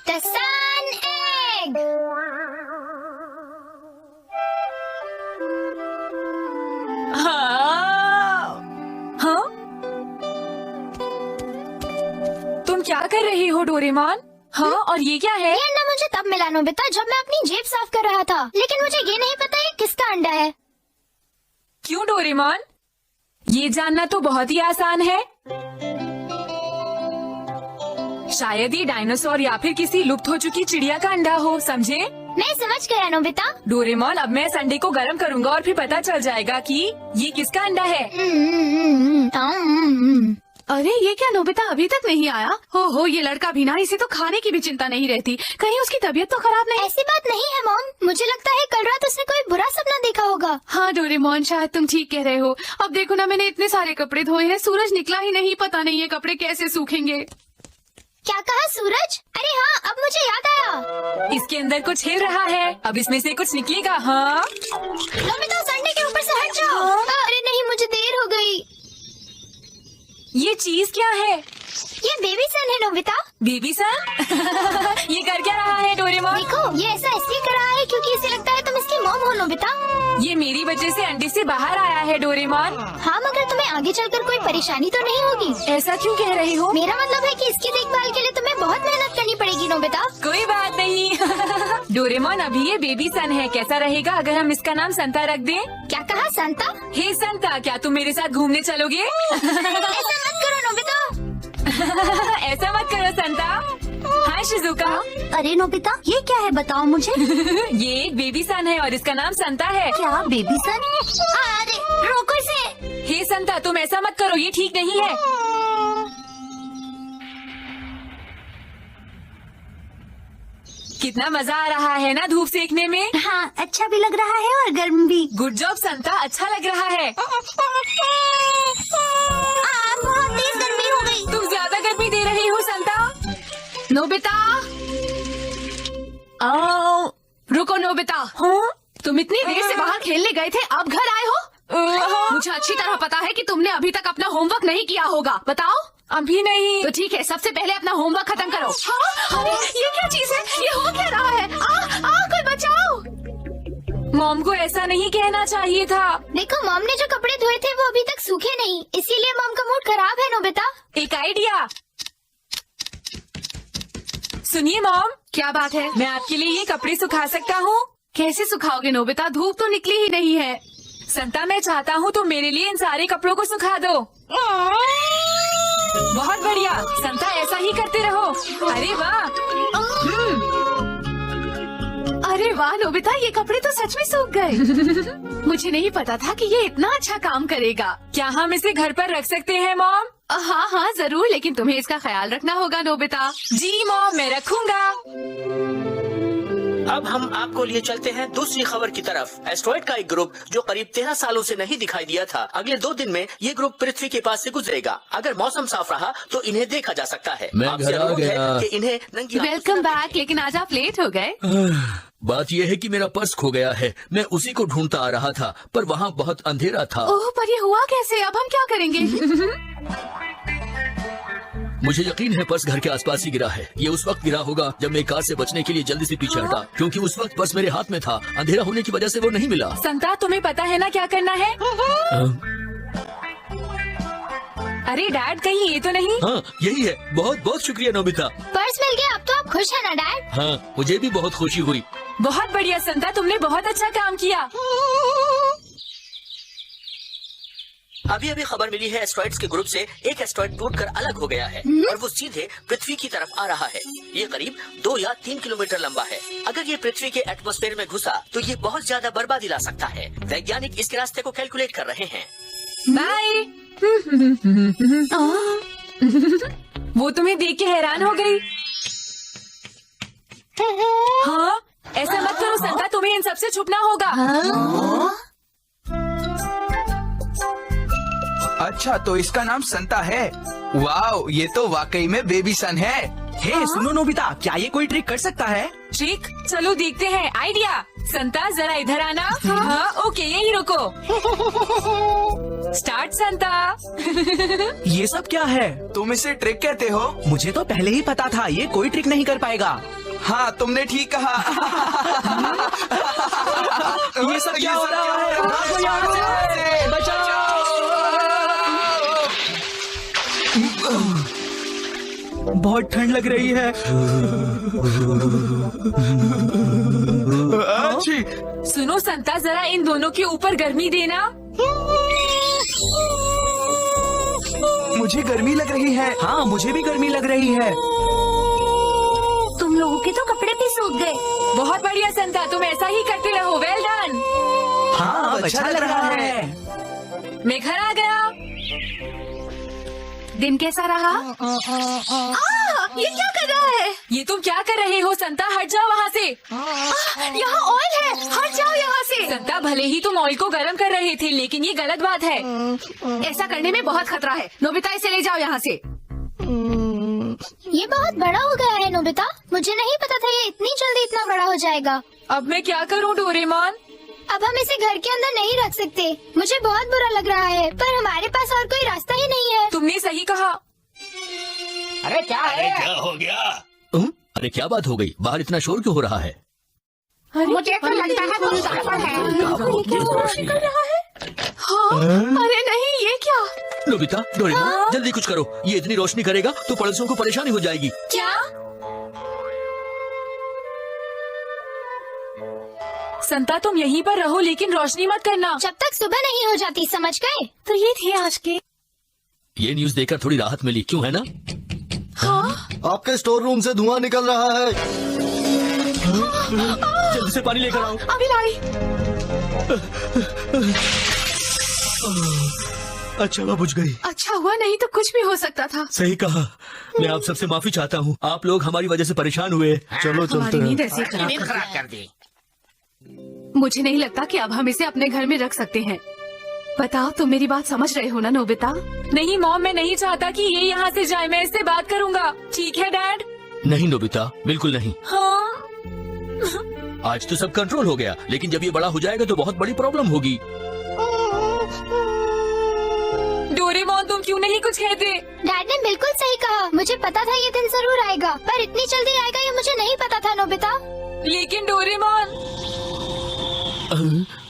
The sun egg. हाँ? तुम क्या कर रही हो डोरेमोन? हाँ, और ये क्या है? ये अंडा मुझे तब मिला नोबिता जब मैं अपनी जेब साफ कर रहा था, लेकिन मुझे ये नहीं पता ये किसका अंडा है। क्यों डोरेमोन? ये जानना तो बहुत ही आसान है। शायद ये डायनासोर या फिर किसी लुप्त हो चुकी चिड़िया का अंडा हो, समझे? मैं समझ गया नोबिता। डोरेमोन, अब मैं इस अंडे को गर्म करूंगा और फिर पता चल जाएगा कि ये किसका अंडा है। अरे ये क्या नोबिता अभी तक नहीं आया? हो ये लड़का भी ना, इसे तो खाने की भी चिंता नहीं रहती। कहीं उसकी तबीयत तो खराब नहीं? ऐसी बात नहीं है मॉम, मुझे लगता है कल रात उसने कोई बुरा सपना देखा होगा। हाँ डोरेमोन, शायद तुम ठीक कह रहे हो। अब देखो ना, मैंने इतने सारे कपड़े धोए हैं, सूरज निकला ही नहीं, पता नहीं ये कपड़े कैसे सूखेंगे। क्या कहा सूरज? अरे हाँ, अब मुझे याद आया। इसके अंदर कुछ हिल रहा है, अब इसमें से कुछ निकलेगा। हाँ नोबिता, उस अंडे के ऊपर से हट जाओ। अरे नहीं, मुझे देर हो गई। ये चीज क्या है? ये बेबी सन है नोबिता। बेबी सन? ये कर क्या रहा है डोरेमोन? देखो, ये ऐसा इसलिए कर रहा है क्योंकि इसे लगता है तुम इसकी मॉम हो नोबिता। ये मेरी वजह से अंडे से बाहर आया है डोरेमोन। हाँ, मगर तुम्हें आगे चलकर कोई परेशानी तो नहीं होगी। ऐसा क्यों कह रही हो? मेरा मतलब है कि इसकी देखभाल के लिए तुम्हें बहुत मेहनत करनी पड़ेगी नोबिता। कोई बात नहीं। डोरेमोन, अभी ये बेबी सन है, कैसा रहेगा अगर हम इसका नाम संता रख दें? क्या कहा संता? हे संता, क्या तुम मेरे साथ घूमने चलोगे? ऐसा मत करो नोबिता। ऐसा मत करो संता। हाँ शिजुका। अरे नोबिता, ये क्या है बताओ मुझे। ये एक बेबी सन है और इसका नाम संता है। क्या बेबी सन? अरे रोको इसे। हे संता, तुम ऐसा मत करो, ये ठीक नहीं है। कितना मजा आ रहा है ना धूप सेकने में। हाँ, अच्छा भी लग रहा है और गर्म भी। गुड जॉब संता, अच्छा लग रहा है। बहुत तेज गर्मी हो गई। तुम ज्यादा गर्मी दे रही हो संता। नोबिता, रुको नोबिता। हाँ? तुम इतनी देर से बाहर खेलने गए थे, अब घर आए हो? मुझे अच्छी तरह पता है कि तुमने अभी तक अपना होमवर्क नहीं किया होगा। बताओ। अभी नहीं। तो ठीक है, सबसे पहले अपना होमवर्क खत्म करो। अरे ये क्या चीज है? ये हो क्या रहा है? कोई बचाओ। मॉम को ऐसा नहीं कहना चाहिए था। देखो, मॉम ने जो कपड़े धोए थे वो अभी तक सूखे नहीं, इसीलिए मॉम का मूड खराब है नोबिता। एक आइडिया। सुनिए मॉम, क्या बात है? मैं आपके लिए ये कपड़े सुखा सकता हूँ। कैसे सुखाओगे नोबिता? धूप तो निकली ही नहीं है। संता, मैं चाहता हूँ तुम मेरे लिए इन सारे कपड़ों को सुखा दो। बहुत बढ़िया संता, ऐसा ही करते रहो। अरे वाह। अरे वाह नोबिता, ये कपड़े तो सच में सूख गए। मुझे नहीं पता था कि ये इतना अच्छा काम करेगा। क्या हम इसे घर पर रख सकते हैं मॉम? हाँ हाँ जरूर, लेकिन तुम्हें इसका ख्याल रखना होगा नोबिता। जी मॉम, मैं रखूंगा। अब हम आपको लिए चलते हैं दूसरी खबर की तरफ। एस्ट्रॉइड का एक ग्रुप जो करीब 13 सालों से नहीं दिखाई दिया था, अगले 2 दिन में ये ग्रुप पृथ्वी के पास से गुजरेगा। अगर मौसम साफ रहा तो इन्हें देखा जा सकता है। मैं आपसे घर आ अनुरोध है गया। कि इन्हें नंगी आंखों से वेलकम न बैक। लेकिन आज आप लेट हो गए। बात यह है कि मेरा पर्स खो गया है। मैं उसी को ढूंढता आ रहा था, पर वहाँ बहुत अंधेरा था। ओह, पर ये हुआ कैसे? अब हम क्या करेंगे? मुझे यकीन है पर्स घर के आसपास ही गिरा है। ये उस वक्त गिरा होगा जब मैं कार से बचने के लिए जल्दी से पीछे हटा, क्योंकि उस वक्त पर्स मेरे हाथ में था। अंधेरा होने की वजह से वो नहीं मिला। संता, तुम्हें पता है ना क्या करना है? अरे डैड, कहीं ये तो नहीं? हाँ यही है। बहुत बहुत शुक्रिया नोबिता। पर्स मिल गया, अब तो आप खुश है ना डैड? हाँ, मुझे भी बहुत खुशी हुई। बहुत बढ़िया संता, तुमने बहुत अच्छा काम किया। अभी अभी खबर मिली है एस्ट्रॉइड्स के ग्रुप से एक एस्ट्रॉइड टूटकर अलग हो गया है और वो सीधे पृथ्वी की तरफ आ रहा है। ये करीब 2 या 3 किलोमीटर लंबा है। अगर ये पृथ्वी के एटमॉस्फेयर में घुसा तो ये बहुत ज्यादा बर्बादी ला सकता है। वैज्ञानिक इसके रास्ते को कैलकुलेट कर रहे हैं। बाय। वो तुम्हें देख के हैरान हो गई। हाँ, ऐसा मत करो संता, तुम्हें इन सबसे छुपना होगा। अच्छा, तो इसका नाम संता है। वाओ, ये तो वाकई में बेबी सन है। हे सुनो नोबिता, क्या ये कोई ट्रिक कर सकता है? ट्रिक? चलो देखते हैं। आइडिया। संता, जरा इधर आना। हाँ, ओके, यही रुको। स्टार्ट संता। ये सब क्या है? तुम इसे ट्रिक कहते हो? मुझे तो पहले ही पता था ये कोई ट्रिक नहीं कर पाएगा। हाँ, तुमने ठीक कहा। ये सब क्या हो रहा है? भागो यहाँ से! बचाओ! बहुत ठंड लग रही है। अच्छी। सुनो संता, जरा इन दोनों के ऊपर गर्मी देना। मुझे गर्मी लग रही है। हाँ, मुझे भी गर्मी लग रही है। तुम लोगों के तो कपड़े भी सूख गए। बहुत बढ़िया संता, तुम ऐसा ही करते रहो। Well done. हाँ, अच्छा लग रहा है। मैं घर आ गया। दिन कैसा रहा? ये क्या कर रहा है? ये तुम क्या कर रहे हो संता? हट जाओ वहाँ से। यहाँ ऑयल है, हट जाओ यहाँ से। संता, भले ही तुम ऑयल को गर्म कर रहे थे, लेकिन ये गलत बात है। ऐसा करने में बहुत खतरा है। नोबिता, इसे ले जाओ यहाँ से। ये बहुत बड़ा हो गया है नोबिता। मुझे नहीं पता था ये इतनी जल्दी इतना बड़ा हो जाएगा। अब मैं क्या करूँ डोरेमोन? अब हम इसे घर के अंदर नहीं रख सकते। मुझे बहुत बुरा लग रहा है, पर हमारे पास और कोई रास्ता ही नहीं है। तुमने सही कहा। अरे क्या हो गया? अरे क्या बात हो गई? बाहर इतना शोर क्यों हो रहा है? मुझे तो लगता है वो गड़बड़ है। हाँ, अरे नहीं, ये क्या? नोबिता, डोरेमोन, जल्दी कुछ करो। ये इतनी रोशनी करेगा तो पड़ोसियों को परेशानी हो जाएगी। क्या? संता, तुम यहीं पर रहो, लेकिन रोशनी मत करना जब तक सुबह नहीं हो जाती, समझ गए? तो ये थे आज के। ये न्यूज देखकर थोड़ी राहत मिली, क्यों है ना? आपके स्टोर रूम से धुआं निकल रहा है। जल्दी से पानी लेकर आओ। अभी लाई। अच्छा हुआ बुझ गई। अच्छा हुआ, नहीं तो कुछ भी हो सकता था। सही कहा। मैं आप सबसे माफी चाहता हूँ। आप लोग हमारी वजह से परेशान हुए। चलो हमारी नींद ऐसी खराब कर दी। मुझे नहीं लगता कि अब हम इसे अपने घर में रख सकते हैं। बताओ, तुम मेरी बात समझ रहे हो ना नोबिता? नहीं मॉम, मैं नहीं चाहता कि ये यहाँ से जाए। मैं इससे बात करूँगा। ठीक है डैड? नहीं नोबिता, बिल्कुल नहीं। हाँ। आज तो सब कंट्रोल हो गया, लेकिन जब ये बड़ा हो जाएगा तो बहुत बड़ी प्रॉब्लम होगी। डोरेमोन, तुम क्यों नहीं कुछ कहते? डैड ने बिल्कुल सही कहा। मुझे पता था ये दिन जरूर आएगा, पर इतनी जल्दी आएगा ये मुझे नहीं पता था नोबिता। लेकिन डोरेमोन,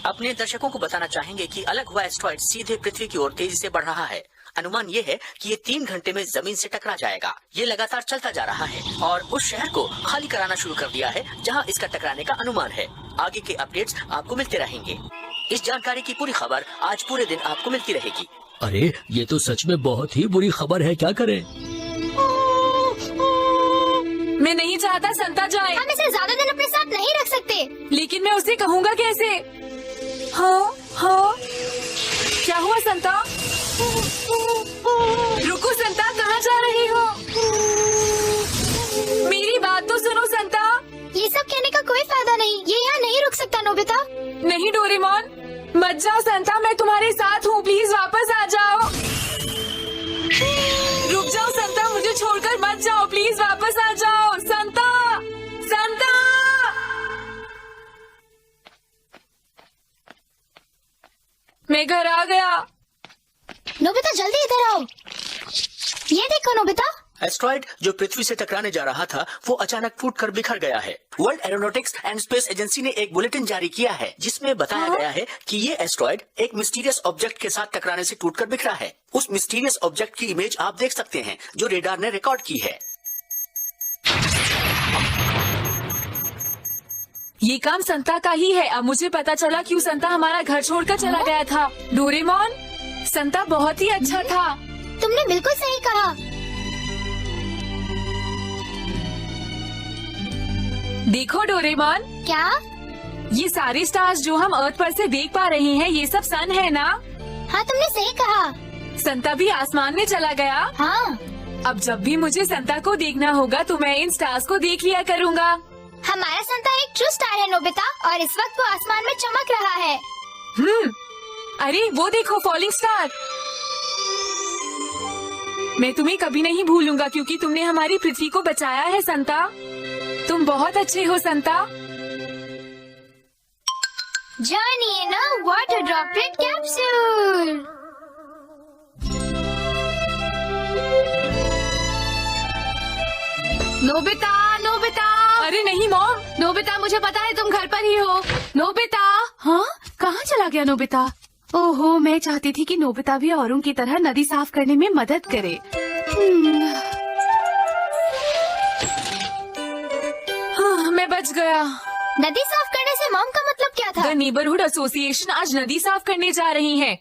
अपने दर्शकों को बताना चाहेंगे कि अलग हुआ एस्ट्रॉइड सीधे पृथ्वी की ओर तेजी से बढ़ रहा है। अनुमान ये है कि ये 3 घंटे में जमीन से टकरा जाएगा। ये लगातार चलता जा रहा है और उस शहर को खाली कराना शुरू कर दिया है जहां इसका टकराने का अनुमान है। आगे के अपडेट्स आपको मिलते रहेंगे। इस जानकारी की पूरी खबर आज पूरे दिन आपको मिलती रहेगी। अरे ये तो सच में बहुत ही बुरी खबर है, क्या करें? मैं नहीं चाहता संता जाए। हम इसे ज्यादा दिन अपने साथ नहीं रख सकते। लेकिन मैं उसे कहूँगा कैसे? हाँ हाँ, क्या हुआ संता? रुको संता, कहाँ जा रही हो? मेरी बात तो सुनो संता। ये सब कहने का कोई फायदा नहीं। ये यहाँ नहीं रुक सकता नोबिता। नहीं डोरेमोन, मत जाओ संता, मैं तुम्हारे साथ हूँ। प्लीज वापस आ जाओ। रुक जाओ संता, मुझे छोड़कर मत जाओ। प्लीज वापस आ जाओ संता। संता, मैं घर आ गया। नोबिता जल्दी इधर आओ। ये देखो नोबिता। एस्ट्रॉइड जो पृथ्वी से टकराने जा रहा था वो अचानक फूटकर बिखर गया है। World aeronautics and space agency ने एक बुलेटिन जारी किया है जिसमें बताया गया है कि ये एस्ट्रॉइड एक मिस्टीरियस ऑब्जेक्ट के साथ टकराने से टूटकर बिखरा है। उस मिस्टीरियस ऑब्जेक्ट की इमेज आप देख सकते हैं जो रेडार ने रिकॉर्ड की है। ये काम संता का ही है। अब मुझे पता चला क्यों संता हमारा घर छोड़कर चला गया था। डोरेमोन, संता बहुत ही अच्छा था। तुमने बिल्कुल सही कहा। देखो डोरेमोन, क्या? ये सारे स्टार्स जो हम अर्थ पर से देख पा रहे हैं, ये सब सन है ना? हाँ, तुमने सही कहा। संता भी आसमान में चला गया। हाँ, अब जब भी मुझे संता को देखना होगा तो मैं इन स्टार्स को देख लिया करूँगा। हमारा संता एक ट्रू स्टार है नोबिता, और इस वक्त वो आसमान में चमक रहा है। अरे वो देखो, फॉलिंग स्टार। मैं तुम्हें कभी नहीं भूलूंगा क्योंकि तुमने हमारी पृथ्वी को बचाया है संता। तुम बहुत अच्छे हो Santa. Journey in a water droplet capsule. Nobita, Nobita, अरे नहीं मॉम, नोबिता, मुझे पता है तुम घर पर ही हो। नोबिता, हाँ, कहाँ चला गया नोबिता? ओहो, मैं चाहती थी कि नोबिता भी औरों की तरह नदी साफ करने में मदद करे। हाँ, मैं बच गया। नदी साफ करने से मॉम का मतलब क्या था? द नेबरहुड एसोसिएशन आज नदी साफ करने जा रही है।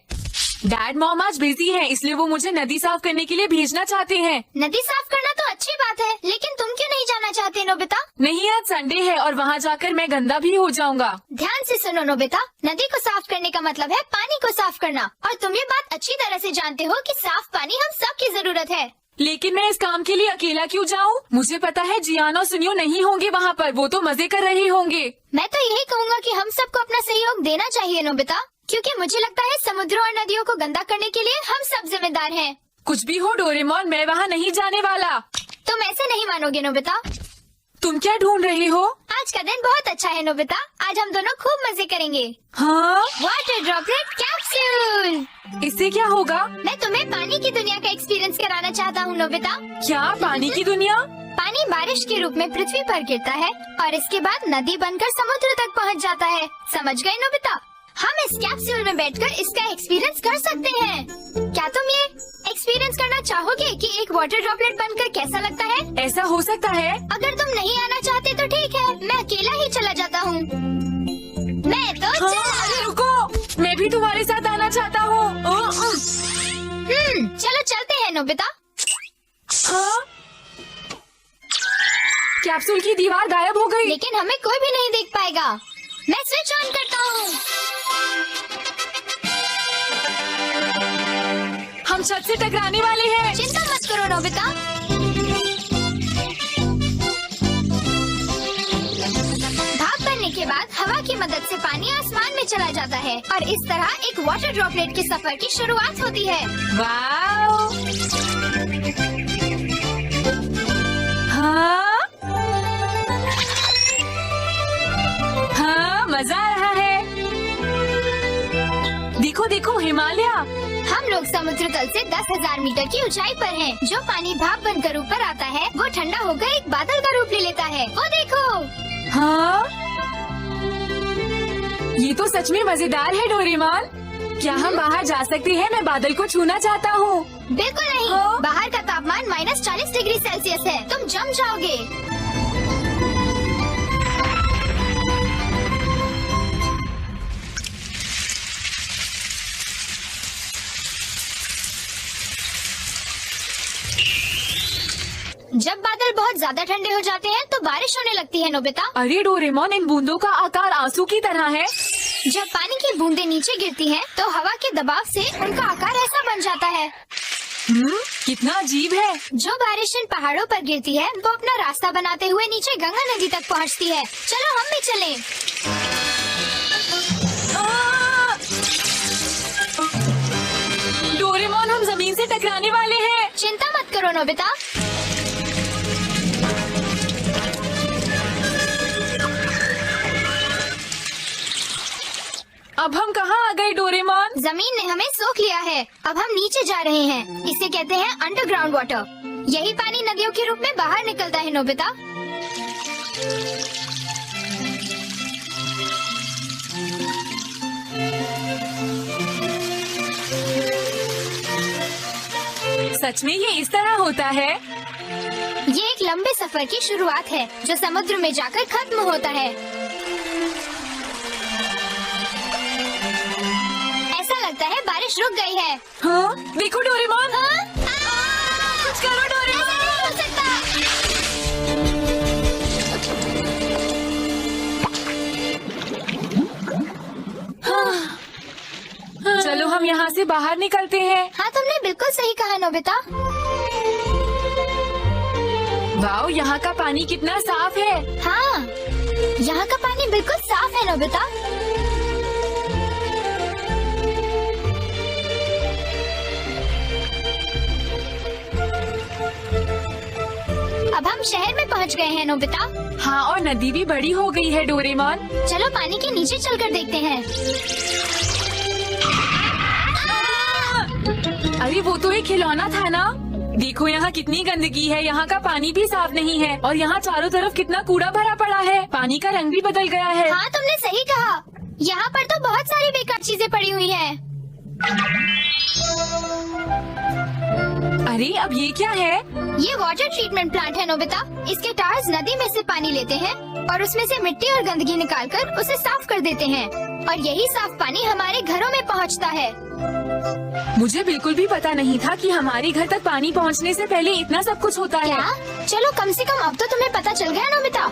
डैड मॉम आज बिजी हैं, इसलिए वो मुझे नदी साफ करने के लिए भेजना चाहते हैं। नदी साफ करना तो अच्छी बात है, लेकिन तुम क्यों नहीं जाना चाहते नोबिता? नहीं, आज संडे है और वहाँ जाकर मैं गंदा भी हो जाऊंगा। ध्यान से सुनो नोबिता, नदी को साफ करने का मतलब है पानी को साफ करना, और तुम ये बात अच्छी तरह से जानते हो कि साफ पानी हम सब की जरूरत है। लेकिन मैं इस काम के लिए अकेला क्यों जाऊँ? मुझे पता है जियान और सुनियो नहीं होंगे वहाँ पर, वो तो मजे कर रहे होंगे। मैं तो यही कहूँगा कि हम सबको अपना सहयोग देना चाहिए नोबिता, क्योंकि मुझे लगता है समुद्रों और नदियों को गंदा करने के लिए हम सब जिम्मेदार हैं। कुछ भी हो डोरेमोन, मैं वहाँ नहीं जाने वाला। तुम ऐसे नहीं मानोगे नोबिता। तुम क्या ढूंढ रहे हो? आज का दिन बहुत अच्छा है नोबिता, आज हम दोनों खूब मजे करेंगे। हाँ, वाटर ड्रॉपलेट कैप्सूल। इससे क्या होगा? मैं तुम्हें पानी की दुनिया का एक्सपीरियंस कराना चाहता हूँ नोबिता। क्या पानी की दुनिया? पानी बारिश के रूप में पृथ्वी पर गिरता है और इसके बाद नदी बनकर समुद्र तक पहुँच जाता है। समझ गए नोबिता? हम इस कैप्सूल में बैठकर इसका एक्सपीरियंस कर सकते हैं। क्या तुम ये एक्सपीरियंस करना चाहोगे कि एक वाटर ड्रॉपलेट बनकर कैसा लगता है? ऐसा हो सकता है? अगर तुम नहीं आना चाहते तो ठीक है, मैं अकेला ही चला जाता हूँ। मैं तो हाँ, अरे रुको, मैं भी तुम्हारे साथ आना चाहता हूँ। चलो चलते हैं नोबिता। हाँ? कैप्सूल की दीवार गायब हो गई। लेकिन हमें कोई भी नहीं देख पाएगा। मैं स्विच ऑन करता हूँ। हम छत से टकराने वाले हैं। चिंता मत करो नोबिता। भाप बनने के बाद हवा की मदद से पानी आसमान में चला जाता है और इस तरह एक वाटर ड्रॉपलेट के सफर की शुरुआत होती है। वाओ! हाँ? हाँ, मजा आ रहा है। देखो देखो, हिमालय। हम लोग समुद्र तल से 10,000 मीटर की ऊंचाई पर हैं। जो पानी भाप बनकर ऊपर आता है वो ठंडा होकर एक बादल का रूप ले लेता है। वो देखो। हाँ? ये तो सच में मजेदार है डोरेमोन। क्या हम बाहर जा सकते हैं? मैं बादल को छूना चाहता हूँ। बिल्कुल नहीं। हाँ? बाहर का तापमान -40 डिग्री सेल्सियस है, तुम जम जाओगे। जब बादल बहुत ज्यादा ठंडे हो जाते हैं तो बारिश होने लगती है नोबिता। अरे डोरेमोन, इन बूंदों का आकार आंसू की तरह है। जब पानी की बूंदें नीचे गिरती हैं, तो हवा के दबाव से उनका आकार ऐसा बन जाता है। कितना अजीब है। जो बारिश इन पहाड़ों पर गिरती है वो अपना रास्ता बनाते हुए नीचे गंगा नदी तक पहुंचती है। चलो हम भी चलें। डोरेमोन, हम जमीन से टकराने वाले हैं। चिंता मत करो नोबिता। अब हम कहाँ आ गए डोरेमोन? जमीन ने हमें सोख लिया है। अब हम नीचे जा रहे हैं। इसे कहते हैं अंडरग्राउंड वाटर। यही पानी नदियों के रूप में बाहर निकलता है नोबिता। सच में ये इस तरह होता है? ये एक लंबे सफर की शुरुआत है जो समुद्र में जाकर खत्म होता है। ऐसा लगता है बारिश रुक गई है। हाँ? देखो डोरेमोन। हाँ? कुछ करो डोरेमोन। ऐसा नहीं हो सकता। चलो हम यहाँ से बाहर निकलते हैं। हाँ, तुमने बिल्कुल सही कहा नोबिता। वाओ, यहाँ का पानी कितना साफ है। हाँ, यहाँ का पानी बिल्कुल साफ है नोबिता। अब हम शहर में पहुँच गए हैं नोबिता। हाँ, और नदी भी बड़ी हो गई है डोरेमोन। चलो पानी के नीचे चलकर देखते हैं। अरे वो तो एक खिलौना था ना? देखो यहाँ कितनी गंदगी है, यहाँ का पानी भी साफ नहीं है और यहाँ चारों तरफ कितना कूड़ा भरा पड़ा है। पानी का रंग भी बदल गया है। हाँ तुमने सही कहा, यहाँ पर तो बहुत सारी बेकार चीजें पड़ी हुई हैं। अरे अब ये क्या है? ये वाटर ट्रीटमेंट प्लांट है नोबिता। इसके टायर्स नदी में से पानी लेते हैं और उसमें से मिट्टी और गंदगी निकालकर उसे साफ कर देते हैं और यही साफ पानी हमारे घरों में पहुंचता है। मुझे बिल्कुल भी पता नहीं था कि हमारे घर तक पानी पहुंचने से पहले इतना सब कुछ होता है। क्या? चलो कम से कम अब तो तुम्हें पता चल गया नोबिता।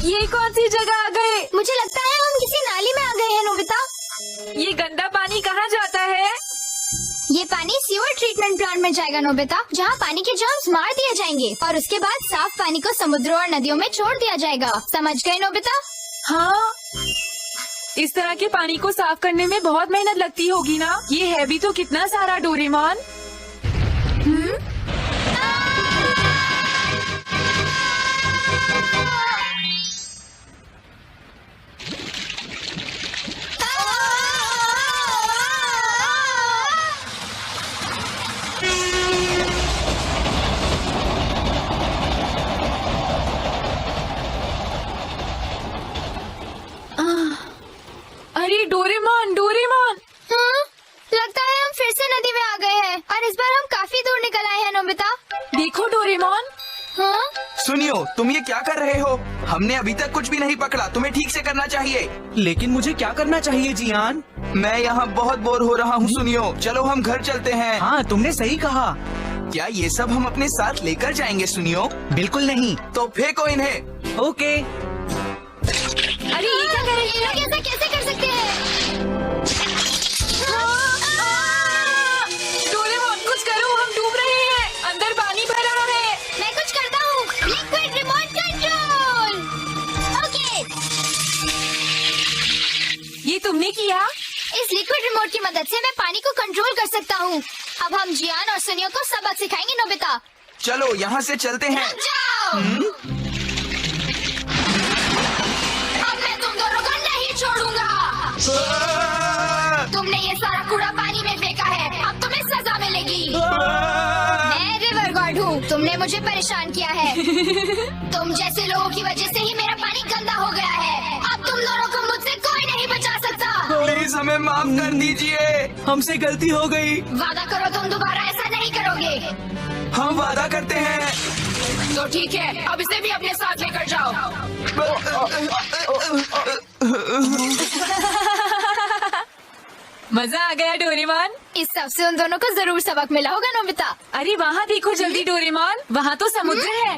ये कौन सी जगह आ गए? मुझे लगता है हम किसी नाली में आ गए हैं नोबिता। ये गंदा पानी कहाँ जाता है? ये पानी सीवर ट्रीटमेंट प्लांट में जाएगा नोबिता, जहाँ पानी के जर्म्स मार दिए जाएंगे और उसके बाद साफ पानी को समुद्रों और नदियों में छोड़ दिया जाएगा। समझ गए नोबिता? हाँ, इस तरह के पानी को साफ करने में बहुत मेहनत लगती होगी ना? ये है भी तो कितना सारा डोरेमोन। अरे डोरेमोन, डोरेमोन! हाँ? लगता है हम फिर से नदी में आ गए हैं और इस बार हम काफी दूर निकल आए हैं नोबिता। देखो डोरेमोन। हाँ? सुनियो, तुम ये क्या कर रहे हो? हमने अभी तक कुछ भी नहीं पकड़ा, तुम्हें ठीक से करना चाहिए। लेकिन मुझे क्या करना चाहिए जियान? मैं यहाँ बहुत बोर हो रहा हूँ। सुनियो, चलो हम घर चलते हैं। हाँ तुमने सही कहा। क्या ये सब हम अपने साथ लेकर जाएंगे? सुनियो, बिल्कुल नहीं। तो फेंको इन्हें। ओके। अरे ये क्या कर रही ये लोग ऐसा कैसे कर सकते हैं? डोरेमोन कुछ करो, हम डूब रहे हैं, अंदर पानी भर रहा है। मैं कुछ करता हूँ। Liquid remote control. ओके, ये तुमने किया? इस लिक्विड रिमोट की मदद से मैं पानी को कंट्रोल कर सकता हूँ। अब हम जियान और सुनियो को सबक सिखाएंगे नोबिता। चलो यहाँ से चलते हैं। रुक जाओ। अब मैं तुम दोनों को नहीं छोड़ूंगा। तुमने ये सारा कूड़ा पानी में फेंका है, अब तुम्हें सजा मिलेगी। मैं रिवर गॉड हूँ, तुमने मुझे परेशान किया है। तुम जैसे लोगों की वजह से ही मेरा पानी गंदा हो गया है। अब तुम दोनों को मुझसे कोई नहीं बचा सकता। प्लीज हमें माफ कर दीजिए। हमसे गलती हो गई। वादा करो तुम दोबारा ऐसा नहीं करोगे। हम वादा करते हैं। तो ठीक है, अब इसे भी अपने साथ लेकर जाओ। मजा आ गया डोरेमोन। इस सब से उन दोनों को जरूर सबक मिला होगा नोबिता। अरे वहाँ देखो जल्दी डोरेमोन, वहाँ तो समुद्र है।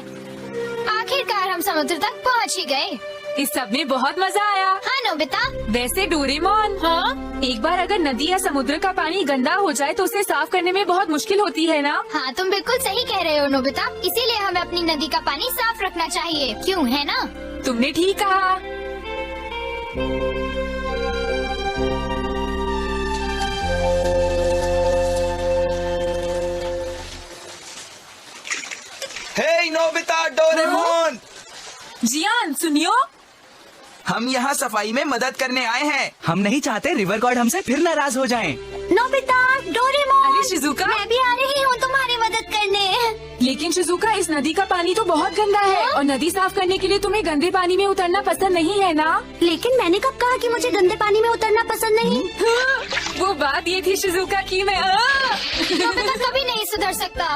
आखिरकार हम समुद्र तक पहुँच ही गए। इस सब में बहुत मजा आया। हाँ नोबिता। वैसे डोरेमोन, हाँ, एक बार अगर नदी या समुद्र का पानी गंदा हो जाए तो उसे साफ करने में बहुत मुश्किल होती है ना? हाँ तुम बिल्कुल सही कह रहे हो नोबिता, इसीलिए हमें अपनी नदी का पानी साफ रखना चाहिए, क्यों है ना? तुमने ठीक कहा। हे नोबिता, डोरेमोन, जियान सुनियो, हम यहाँ सफाई में मदद करने आए हैं। हम नहीं चाहते रिवर गॉड हमसे फिर नाराज हो जाएं। नोबिता, डोरेमोन, अरे शिजुका, मैं भी आ रही हूँ तुम्हारी मदद करने। लेकिन शिजुका इस नदी का पानी तो बहुत गंदा है और नदी साफ करने के लिए तुम्हें गंदे पानी में उतरना पसंद नहीं है ना? लेकिन मैंने कब कहा कि मुझे गंदे पानी में उतरना पसंद नहीं? वो बात ये थी शिजुका कि मैं नोबिता कभी नहीं सुधर सकता।